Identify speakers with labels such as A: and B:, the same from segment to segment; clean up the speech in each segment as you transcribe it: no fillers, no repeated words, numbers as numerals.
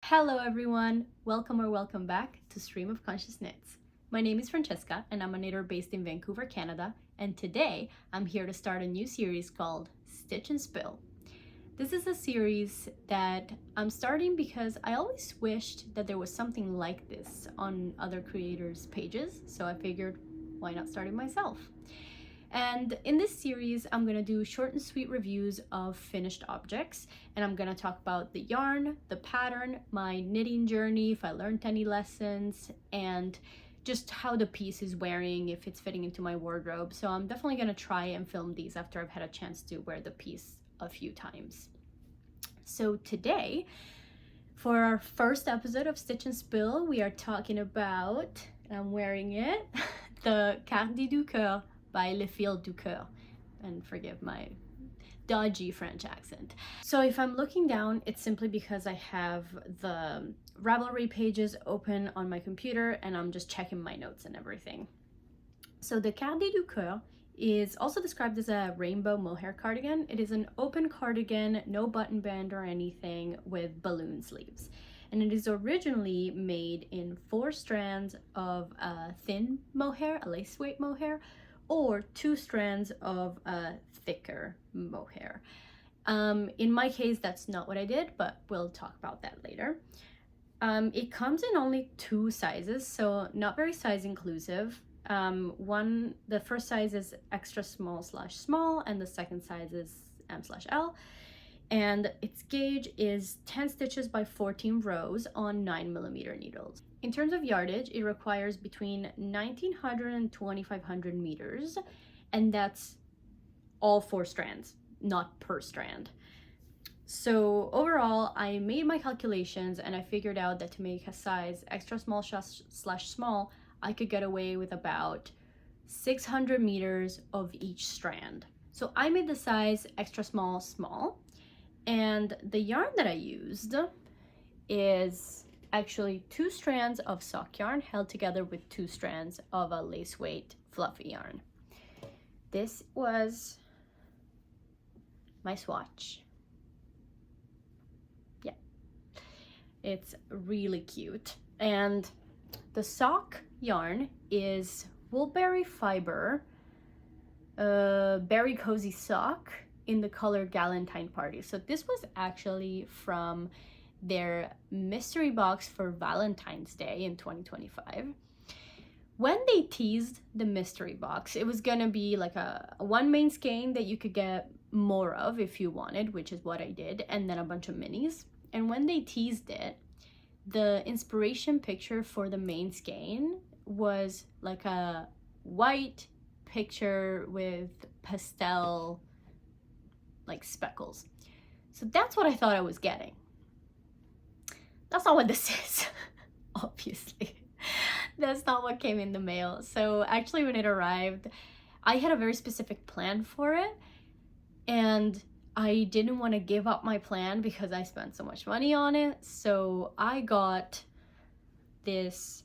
A: Hello everyone, welcome or welcome back to Stream of Conscious Knits. My name is Francesca and I'm a knitter based in Vancouver, Canada, and today I'm here to start a new series called Stitch and Spill. This is a series that I'm starting because I always wished that there was something like this on other creators' pages, so I figured why not start it myself. And in this series, I'm gonna do short and sweet reviews of finished objects, and I'm gonna talk about the yarn, the pattern, my knitting journey, if I learned any lessons, and just how the piece is wearing, if it's fitting into my wardrobe. So I'm definitely gonna try and film these after I've had a chance to wear the piece a few times. So today, for our first episode of Stitch and Spill, we are talking about, and I'm wearing it, the Cardi Du Coeur by Le Fil du Coeur, and forgive my dodgy French accent. So if I'm looking down, it's simply because I have the Ravelry pages open on my computer and I'm just checking my notes and everything. So the Cardi Du Coeur is also described as a rainbow mohair cardigan. It is an open cardigan, no button band or anything, with balloon sleeves. And it is originally made in 4 strands of thin mohair, a lace weight mohair, or 2 strands of a thicker mohair. In my case, that's not what I did, but we'll talk about that later. It comes in only 2 sizes, so not very size inclusive. The first size is extra small/small, and the second size is M/L. And its gauge is 10 stitches by 14 rows on 9mm needles. In terms of yardage, it requires between 1900 and 2500 meters, and that's all 4 strands, not per strand. So overall, I made my calculations and I figured out that to make a size extra small/small, I could get away with about 600 meters of each strand. So I made the size extra small, and the yarn that I used is actually 2 strands of sock yarn held together with 2 strands of a lace weight fluffy yarn. This was my swatch. Yeah, it's really cute. And the sock yarn is Woolberry fiber, berry cozy sock in the color Galentine Party. So this was actually from their mystery box for Valentine's Day in 2025. When they teased the mystery box, it was gonna be like a 1 main skein that you could get more of if you wanted, which is what I did, and then a bunch of minis. And when they teased it, the inspiration picture for the main skein was like a white picture with pastel like speckles. So that's what I thought I was getting. That's not what this is, obviously. That's not what came in the mail. So actually when it arrived, I had a very specific plan for it, and I didn't want to give up my plan because I spent so much money on it. So I got this.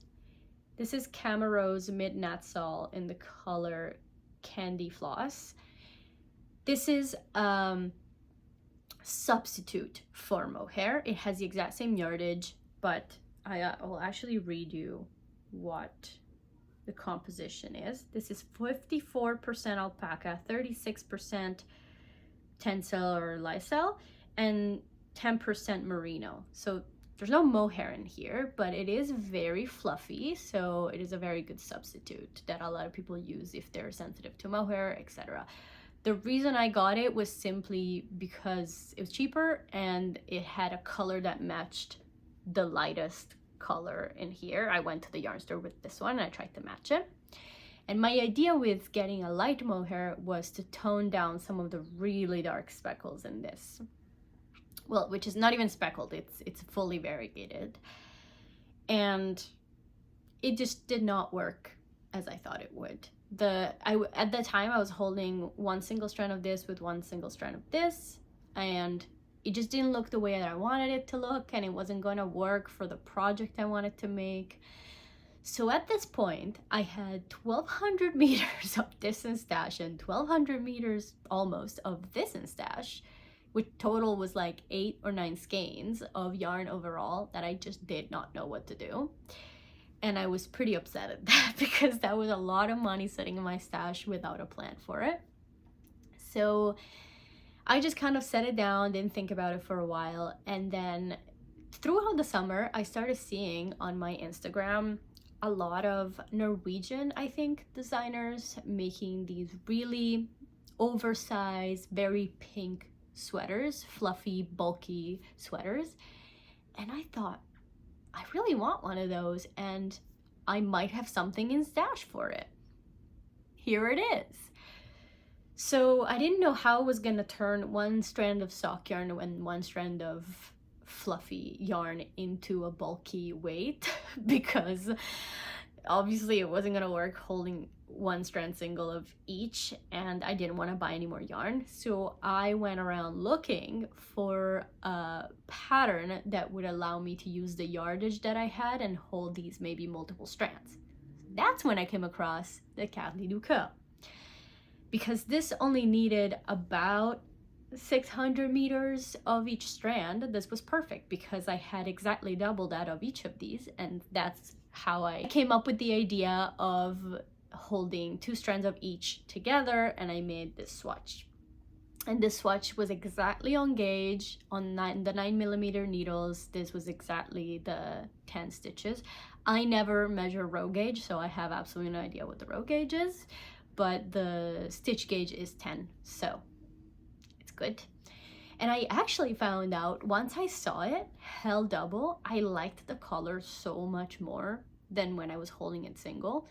A: This is CaMaRose Midnatssol in the color Candy Floss. This is substitute for mohair. It has the exact same yardage, but I will actually read you what the composition is. This is 54% alpaca, 36% tencel or lysel, and 10% merino. So there's no mohair in here, but it is very fluffy, so it is a very good substitute that a lot of people use if they're sensitive to mohair, etc. The reason I got it was simply because it was cheaper and it had a color that matched the lightest color in here. I went to the yarn store with this one and I tried to match it. And my idea with getting a light mohair was to tone down some of the really dark speckles in this. Well, which is not even speckled, it's fully variegated. And it just did not work as I thought it would. At the time I was holding 1 single strand of this with 1 single strand of this, and it just didn't look the way that I wanted it to look, and it wasn't going to work for the project I wanted to make. So at this point I had 1200 meters of this in stash and 1200 meters almost of this in stash, which total was like 8 or 9 skeins of yarn overall that I just did not know what to do. And I was pretty upset at that because that was a lot of money sitting in my stash without a plan for it. So I just kind of set it down, didn't think about it for a while, and then throughout the summer I started seeing on my Instagram a lot of Norwegian, I think, designers making these really oversized, very pink sweaters, fluffy, bulky sweaters. And I thought, I really want one of those, and I might have something in stash for it. Here it is. So I didn't know how I was gonna turn one strand of sock yarn and one strand of fluffy yarn into a bulky weight because obviously it wasn't gonna work holding one strand single of each, and I didn't want to buy any more yarn. So I went around looking for a pattern that would allow me to use the yardage that I had and hold these maybe multiple strands. That's when I came across the Cardi Du Coeur, because this only needed about 600 meters of each strand. This was perfect because I had exactly double that of each of these, and that's how I came up with the idea of holding 2 strands of each together, and I made this swatch. And this swatch was exactly on gauge on the 9mm needles. This was exactly the 10 stitches. I never measure row gauge, so I have absolutely no idea what the row gauge is, but the stitch gauge is 10, so it's good. And I actually found out once I saw it held double, I liked the color so much more than when I was holding it single.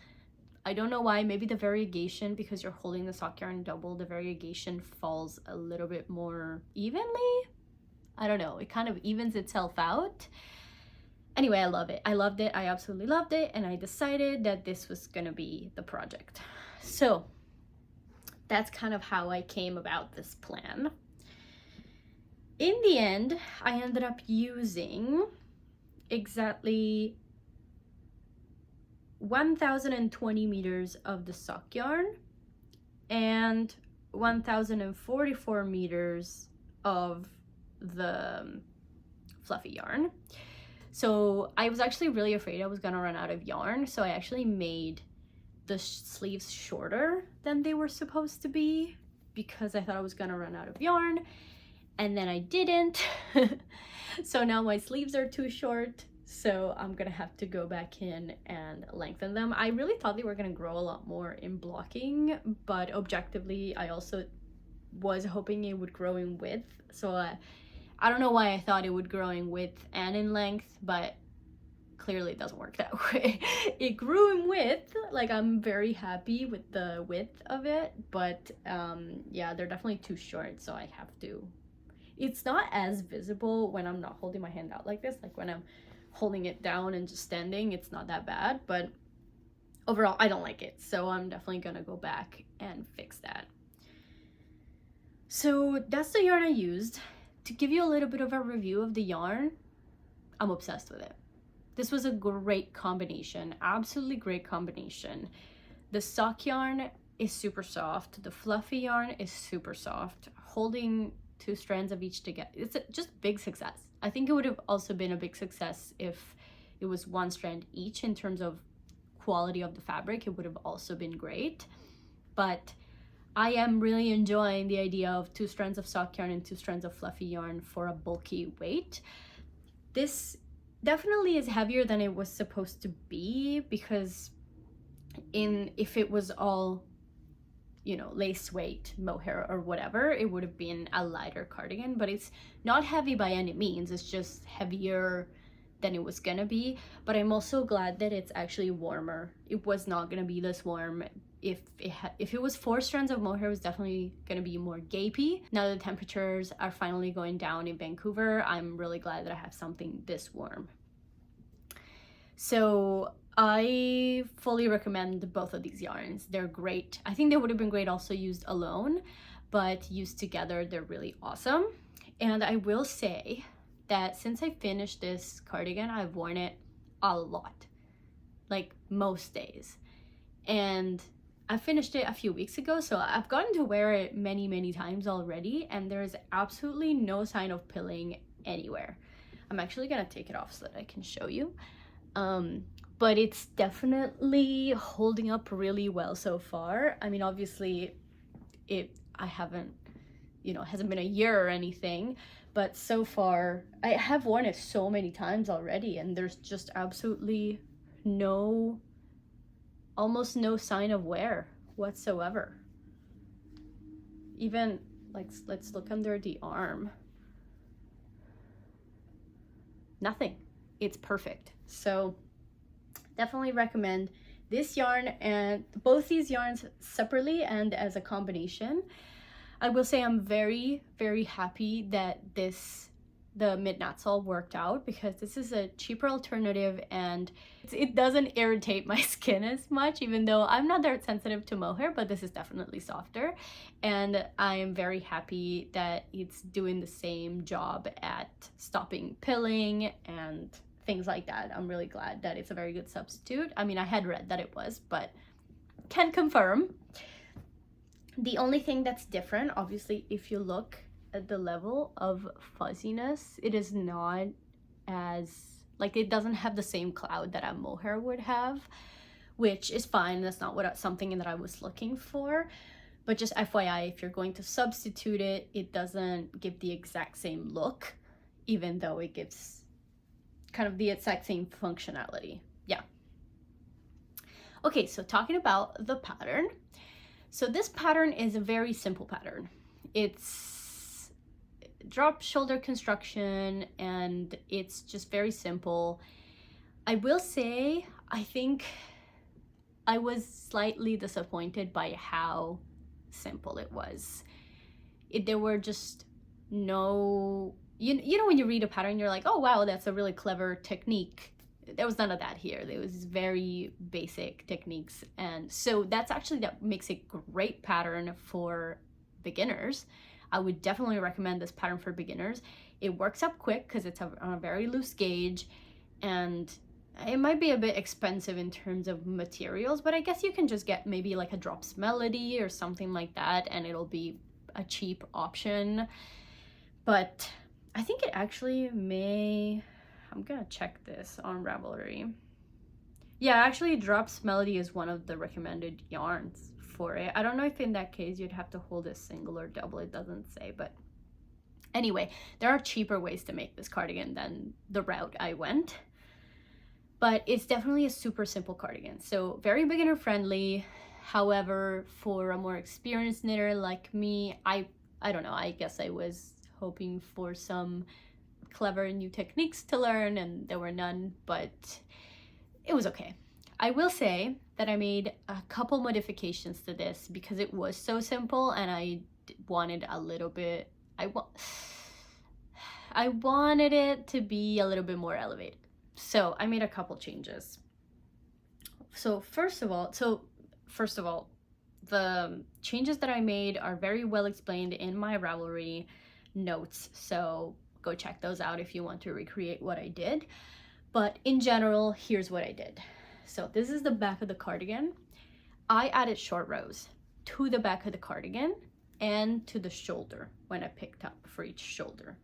A: I don't know why, maybe the variegation, because you're holding the sock yarn double, the variegation falls a little bit more evenly. I don't know, it kind of evens itself out. Anyway, I love it. I loved it. I absolutely loved it. And I decided that this was gonna be the project. So that's kind of how I came about this plan. In the end, I ended up using exactly 1020 meters of the sock yarn and 1044 meters of the fluffy yarn. So I was actually really afraid I was gonna run out of yarn, so I actually made the sleeves shorter than they were supposed to be because I thought I was gonna run out of yarn, and then I didn't. So now my sleeves are too short, so I'm gonna have to go back in and lengthen them. I really thought they were gonna grow a lot more in blocking, but objectively I also was hoping it would grow in width. So I don't know why I thought it would grow in width and in length, but clearly it doesn't work that way. It grew in width, like I'm very happy with the width of it, but yeah, they're definitely too short, so I have to. It's not as visible when I'm not holding my hand out like this, like when I'm holding it down and just standing, it's not that bad, but overall I don't like it, so I'm definitely gonna go back and fix that. So that's the yarn I used. To give you a little bit of a review of the yarn, I'm obsessed with it. This was a great combination, absolutely great combination. The sock yarn is super soft, the fluffy yarn is super soft. Holding 2 strands of each together, it's just big success. I think it would have also been a big success if it was 1 strand each. In terms of quality of the fabric, it would have also been great, but I am really enjoying the idea of 2 strands of sock yarn and 2 strands of fluffy yarn for a bulky weight. This definitely is heavier than it was supposed to be, because if it was all, you know, lace weight, mohair or whatever, it would have been a lighter cardigan, but it's not heavy by any means. It's just heavier than it was gonna be. But I'm also glad that it's actually warmer. It was not gonna be this warm. If it was 4 strands of mohair, it was definitely gonna be more gapey. Now the temperatures are finally going down in Vancouver, I'm really glad that I have something this warm. So I fully recommend both of these yarns. They're great. I think they would have been great also used alone, but used together, they're really awesome. And I will say that since I finished this cardigan, I've worn it a lot, like most days. And I finished it a few weeks ago, so I've gotten to wear it many times already, and there's absolutely no sign of pilling anywhere. I'm actually gonna take it off so that I can show you. But it's definitely holding up really well so far. I mean, obviously, I haven't, it hasn't been a year or anything, but so far, I have worn it so many times already, and there's just absolutely almost no sign of wear whatsoever. Even, like, let's look under the arm. Nothing. It's perfect. So definitely recommend this yarn, and both these yarns separately and as a combination. I will say I'm very happy that the Midnatssol worked out, because this is a cheaper alternative and it doesn't irritate my skin as much, even though I'm not that sensitive to mohair, but this is definitely softer, and I am very happy that it's doing the same job at stopping pilling and things like that. I'm really glad that it's a very good substitute. I mean, I had read that it was, but can confirm. The only thing that's different, obviously, if you look at the level of fuzziness, it is not as, like, it doesn't have the same cloud that a mohair would have, which is fine. That's not something that I was looking for. But just FYI, if you're going to substitute it, it doesn't give the exact same look, even though it gives kind of the exact same functionality. Yeah. Okay, so talking about the pattern. So this pattern is a very simple pattern. It's drop shoulder construction, and it's just very simple. I will say, I think I was slightly disappointed by how simple it was. There were just no, you know when you read a pattern, you're like, oh wow, that's a really clever technique. There was none of that here. There was very basic techniques, and so that makes a great pattern for beginners. I would definitely recommend this pattern for beginners. It works up quick because it's on a very loose gauge, and it might be a bit expensive in terms of materials, but I guess you can just get maybe like a drops melody or something like that, and it'll be a cheap option. But I think it actually may, I'm gonna check this on Ravelry. Yeah, actually drops melody is one of the recommended yarns for it. I don't know if in that case you'd have to hold a single or double, it doesn't say, but anyway, there are cheaper ways to make this cardigan than the route I went. But it's definitely a super simple cardigan, so very beginner friendly. However, for a more experienced knitter like me, I don't know, I guess I was hoping for some clever new techniques to learn, and there were none, but it was okay. I will say that I made a couple modifications to this because it was so simple, and I wanted a little bit, I wanted it to be a little bit more elevated. So I made a couple changes. So first of all, the changes that I made are very well explained in my Ravelry notes, so go check those out if you want to recreate what I did. But in general, here's what I did. So this is the back of the cardigan. I added short rows to the back of the cardigan and to the shoulder when I picked up for each shoulder.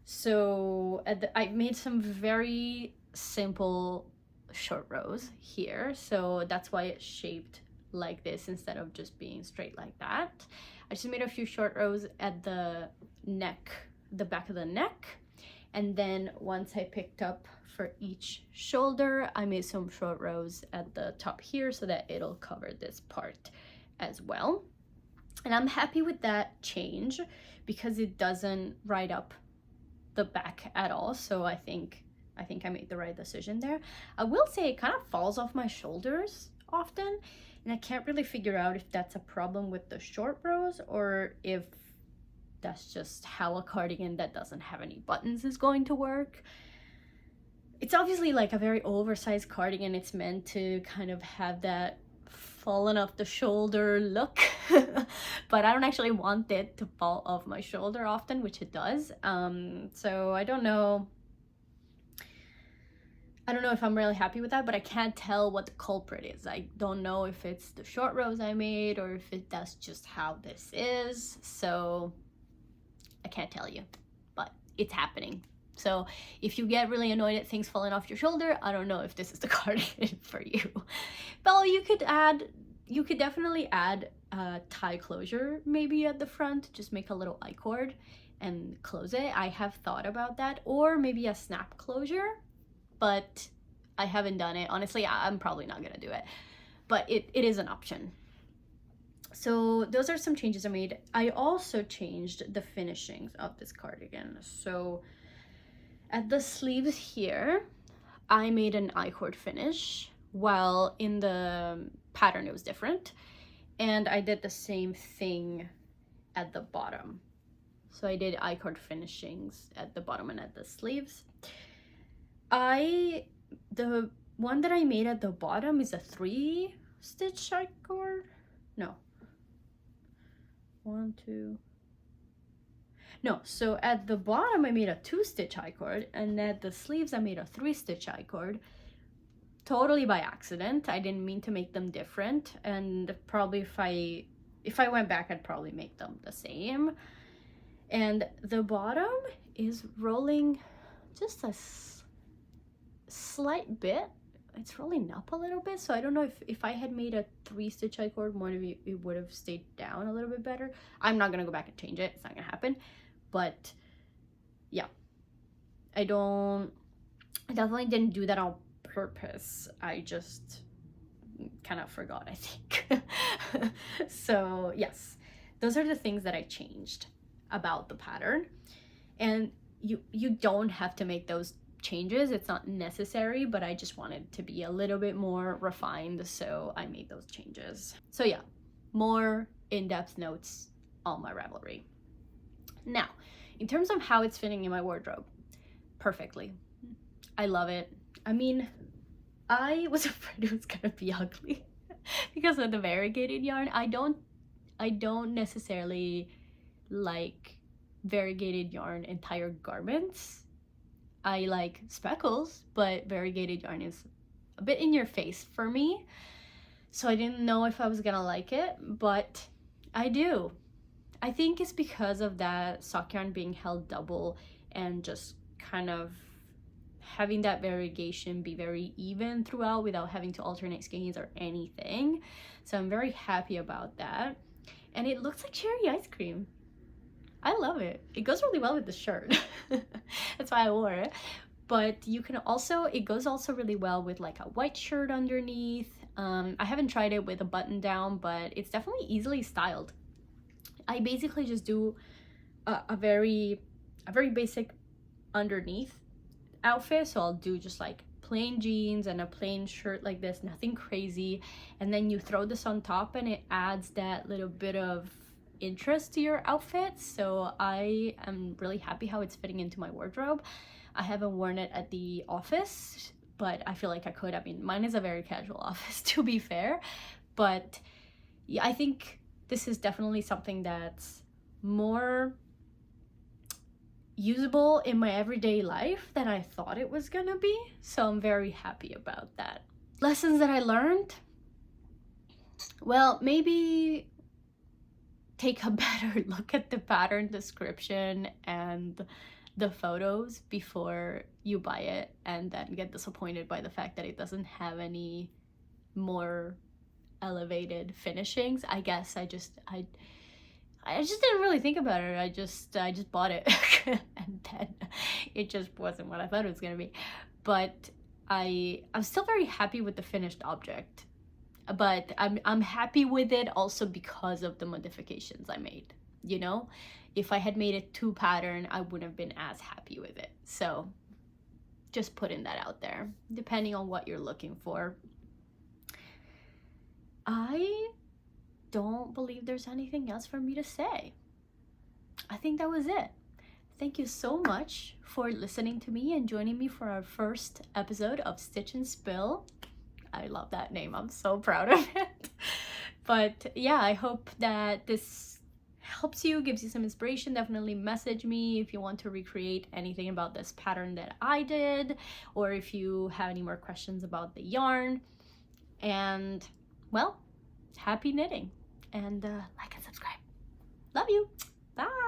A: So I made some very simple short rows here, so that's why it's shaped like this instead of just being straight like that. I just made a few short rows at the neck, the back of the neck, and then once I picked up for each shoulder, I made some short rows at the top here so that it'll cover this part as well. And I'm happy with that change because it doesn't ride up the back at all, so I think I made the right decision there. I will say it kind of falls off my shoulders often, and I can't really figure out if that's a problem with the short rows or if that's just how a cardigan that doesn't have any buttons is going to work. It's obviously like a very oversized cardigan. It's meant to kind of have that fallen off the shoulder look, but I don't actually want it to fall off my shoulder often, which it does. So I don't know. I don't know if I'm really happy with that, but I can't tell what the culprit is. I don't know if it's the short rows I made or if that's just how this is. So I can't tell you, but it's happening. So if you get really annoyed at things falling off your shoulder, I don't know if this is the cardigan for you. Well, you could definitely add a tie closure maybe at the front. Just make a little I-cord and close it. I have thought about that, or maybe a snap closure, but I haven't done it. Honestly, I'm probably not gonna do it, but it is an option. So those are some changes I made. I also changed the finishings of this cardigan. So at the sleeves here, I made an I-cord finish, while in the pattern it was different. And I did the same thing at the bottom. So I did I-cord finishings at the bottom and at the sleeves. The one that I made at the bottom is a 3-stitch I-cord. No. 1, 2. No, so at the bottom I made a 2-stitch I-cord, and at the sleeves I made a 3-stitch I-cord. Totally by accident. I didn't mean to make them different, and probably if I went back I'd probably make them the same. And the bottom is rolling just a slight bit. It's rolling up a little bit, so I don't know if I had made a 3-stitch I-cord, more of it would have stayed down a little bit better. I'm not gonna go back and change it. It's not gonna happen. But yeah, I definitely didn't do that on purpose. I just kind of forgot, I think. So yes, those are the things that I changed about the pattern. And you don't have to make those changes. It's not necessary, but I just wanted to be a little bit more refined, so I made those changes. So yeah, more in-depth notes on my Ravelry. Now, in terms of how it's fitting in my wardrobe, perfectly. I love it. I mean, I was afraid it was gonna be ugly because of the variegated yarn. I don't necessarily like variegated yarn entire garments. I like speckles, but variegated yarn is a bit in your face for me. So I didn't know if I was gonna like it, but I do. I think it's because of that sock yarn being held double and just kind of having that variegation be very even throughout without having to alternate skeins or anything. So I'm very happy about that. And it looks like cherry ice cream. I love it. It goes really well with the shirt. That's why I wore it. But you can also, it goes also really well with like a white shirt underneath. I haven't tried it with a button down, but it's definitely easily styled. I basically just do a very basic underneath outfit. So I'll do just like plain jeans and a plain shirt like this, nothing crazy. And then you throw this on top and it adds that little bit of interest to your outfit. So I am really happy how it's fitting into my wardrobe. I haven't worn it at the office, but I feel like I could. I mean, mine is a very casual office, to be fair. But yeah, I think this is definitely something that's more usable in my everyday life than I thought it was gonna be. So I'm very happy about that. Lessons that I learned? Well, maybe take a better look at the pattern description and the photos before you buy it, and then get disappointed by the fact that it doesn't have any more elevated finishings. I guess I just didn't really think about it. I just bought it and then it just wasn't what I thought it was gonna be. But I'm still very happy with the finished object. But I'm happy with it also because of the modifications I made. You know, if I had made it 2 pattern, I wouldn't have been as happy with it. So just putting that out there, depending on what you're looking for. I don't believe there's anything else for me to say. I think that was it. Thank you so much for listening to me and joining me for our first episode of Stitch and Spill. I love that name. I'm so proud of it. But yeah, I hope that this helps you, gives you some inspiration, definitely message me if you want to recreate anything about this pattern that I did, or if you have any more questions about the yarn. And well, happy knitting, and like and subscribe. Love you. Bye.